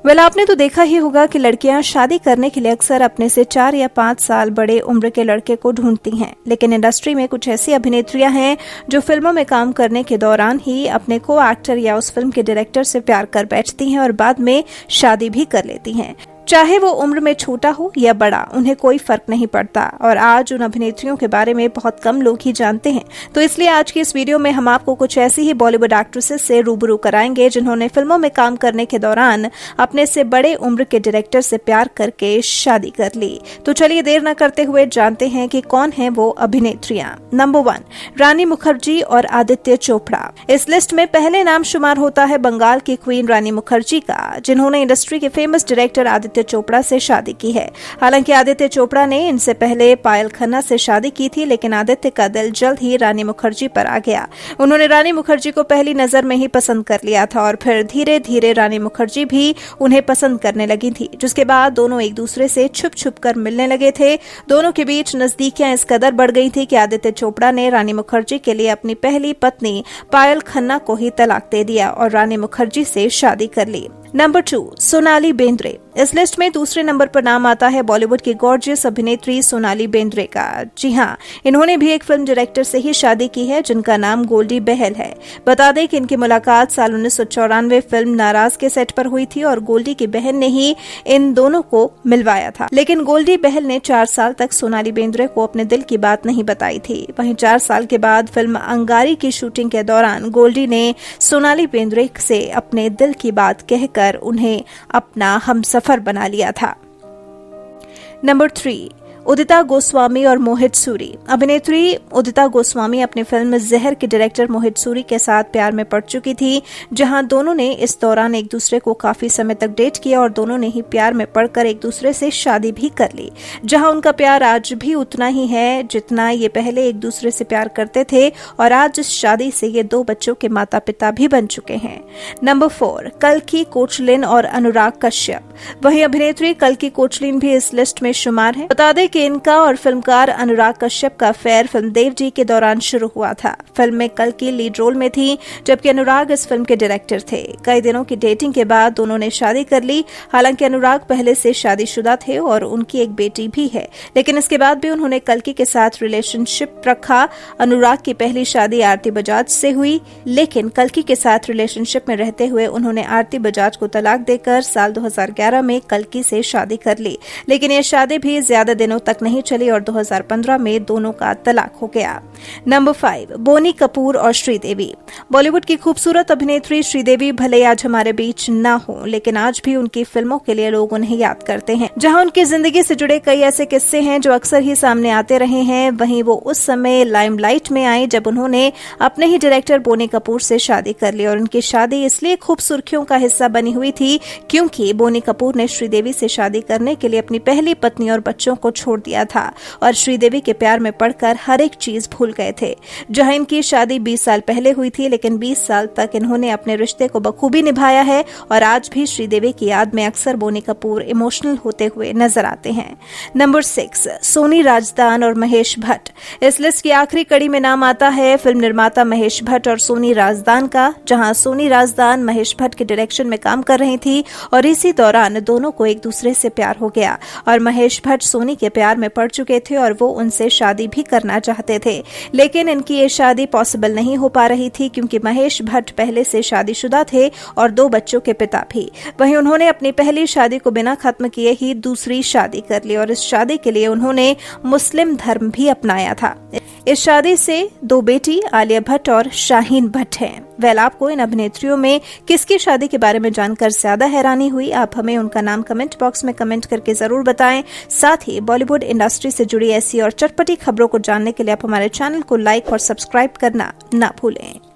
आपने तो देखा ही होगा कि लड़कियां शादी करने के लिए अक्सर अपने से 4 या 5 साल बड़े उम्र के लड़के को ढूंढती हैं, लेकिन इंडस्ट्री में कुछ ऐसी अभिनेत्रियां हैं जो फिल्मों में काम करने के दौरान ही अपने को एक्टर या उस फिल्म के डायरेक्टर से प्यार कर बैठती हैं और बाद में शादी भी कर लेती हैं। चाहे वो उम्र में छोटा हो या बड़ा, उन्हें कोई फर्क नहीं पड़ता और आज उन अभिनेत्रियों के बारे में बहुत कम लोग ही जानते हैं। तो इसलिए आज की इस वीडियो में हम आपको कुछ ऐसी ही बॉलीवुड एक्ट्रेसेस से रूबरू कराएंगे जिन्होंने फिल्मों में काम करने के दौरान अपने से बड़े उम्र के डायरेक्टर से प्यार करके शादी कर ली। तो चलिए देर न करते हुए जानते हैं कि कौन है वो अभिनेत्रियां। नंबर 1, रानी मुखर्जी और आदित्य चोपड़ा। इस लिस्ट में पहले नाम शुमार होता है बंगाल की क्वीन रानी मुखर्जी का, जिन्होंने इंडस्ट्री के फेमस डायरेक्टर आदित्य चोपड़ा से शादी की है। हालांकि आदित्य चोपड़ा ने इनसे पहले पायल खन्ना से शादी की थी, लेकिन आदित्य का दिल जल्द ही रानी मुखर्जी पर आ गया। उन्होंने रानी मुखर्जी को पहली नजर में ही पसंद कर लिया था और फिर धीरे धीरे रानी मुखर्जी भी उन्हें पसंद करने लगी थी, जिसके बाद दोनों एक दूसरे से छुप छुप कर मिलने लगे थे। दोनों के बीच नजदीकियां इस कदर बढ़ गई थी कि आदित्य चोपड़ा ने रानी मुखर्जी के लिए अपनी पहली पत्नी पायल खन्ना को ही तलाक दे दिया और रानी मुखर्जी से शादी कर ली। नंबर 2, सोनाली बेंद्रे। इस लिस्ट में दूसरे नंबर पर नाम आता है बॉलीवुड की गॉर्जियस अभिनेत्री सोनाली बेंद्रे का। जी हाँ, इन्होंने भी एक फिल्म डायरेक्टर से ही शादी की है जिनका नाम गोल्डी बहल है। बता दें कि इनकी मुलाकात साल 1994 फिल्म नाराज के सेट पर हुई थी और गोल्डी की बहन ने ही इन दोनों को मिलवाया था। लेकिन गोल्डी बहल ने 4 साल तक सोनाली बेंद्रे को अपने दिल की बात नहीं बताई थी। वहीं 4 साल के बाद फिल्म अंगारी की शूटिंग के दौरान गोल्डी ने सोनाली बेंद्रे से अपने दिल की बात कहकर उन्हें अपना हमसफर बना लिया था। नंबर 3, उदिता गोस्वामी और मोहित सूरी। अभिनेत्री उदिता गोस्वामी अपनी फिल्म जहर के डायरेक्टर मोहित सूरी के साथ प्यार में पड़ चुकी थी, जहां दोनों ने इस दौरान एक दूसरे को काफी समय तक डेट किया और दोनों ने ही प्यार में पड़कर एक दूसरे से शादी भी कर ली। जहां उनका प्यार आज भी उतना ही है जितना ये पहले एक दूसरे से प्यार करते थे और आज इस शादी से ये 2 बच्चों के माता पिता भी बन चुके हैं। नंबर 4, कल्की कोचलिन और अनुराग कश्यप। वहीं अभिनेत्री कल्की कोचलिन भी इस लिस्ट में शुमार है। बता दें कि इनका और फिल्मकार अनुराग कश्यप का अफेयर फिल्म देवजी के दौरान शुरू हुआ था। फिल्म में कल्की लीड रोल में थी, जबकि अनुराग इस फिल्म के डायरेक्टर थे। कई दिनों की डेटिंग के बाद दोनों ने शादी कर ली। हालांकि अनुराग पहले से शादीशुदा थे और उनकी एक बेटी भी है, लेकिन इसके बाद भी उन्होंने कल्की के साथ रिलेशनशिप रखा। अनुराग की पहली शादी आरती बजाज से हुई, लेकिन कल्की के साथ रिलेशनशिप में रहते हुए उन्होंने आरती बजाज को तलाक देकर साल 2011 में कल्की से शादी कर ली। लेकिन यह शादी भी ज्यादा दिनों तक नहीं चली और 2015 में दोनों का तलाक हो गया। नंबर 5, बोनी कपूर और श्रीदेवी। बॉलीवुड की खूबसूरत अभिनेत्री श्रीदेवी भले आज हमारे बीच ना हो, लेकिन आज भी उनकी फिल्मों के लिए लोग उन्हें याद करते हैं। जहां उनकी जिंदगी से जुड़े कई ऐसे किस्से हैं जो अक्सर ही सामने आते रहे हैं, वहीं वो उस समय लाइमलाइट में आई जब उन्होंने अपने ही डायरेक्टर बोनी कपूर से शादी कर ली और उनकी शादी इसलिए खूब सुर्खियों का हिस्सा बनी हुई थी क्योंकि बोनी कपूर ने श्रीदेवी से शादी करने के लिए अपनी पहली पत्नी और बच्चों को छोड़ दिया था और श्रीदेवी के प्यार में पड़कर हर एक चीज भूल गए थे। जहां इनकी शादी 20 साल पहले हुई थी, लेकिन 20 साल तक इन्होंने अपने रिश्ते को बखूबी निभाया है और आज भी श्रीदेवी की याद में अक्सर बोनी कपूर इमोशनल होते हुए नजर आते हैं। नंबर 6, सोनी राजदान और महेश भट्ट। इस लिस्ट की आखिरी कड़ी में नाम आता है फिल्म निर्माता महेश भट्ट और सोनी राजदान का, जहां सोनी राजदान महेश भट्ट के डायरेक्शन में काम कर रही थी और इसी दौरान दोनों को एक दूसरे से प्यार हो गया और महेश भट्ट सोनी के प्यार में पड़ चुके थे और वो उनसे शादी भी करना चाहते थे, लेकिन इनकी ये शादी पॉसिबल नहीं हो पा रही थी क्योंकि महेश भट्ट पहले से शादीशुदा थे और 2 बच्चों के पिता भी। वहीं उन्होंने अपनी पहली शादी को बिना खत्म किए ही दूसरी शादी कर ली और इस शादी के लिए उन्होंने मुस्लिम धर्म भी अपनाया था। इस शादी से 2 बेटी आलिया भट्ट और शाहीन भट्ट हैं। आपको इन अभिनेत्रियों में किसकी शादी के बारे में जानकर ज्यादा हैरानी हुई? आप हमें उनका नाम कमेंट बॉक्स में कमेंट करके जरूर बताएं। साथ ही बॉलीवुड इंडस्ट्री से जुड़ी ऐसी और चटपटी खबरों को जानने के लिए आप हमारे चैनल को लाइक और सब्सक्राइब करना ना भूलें।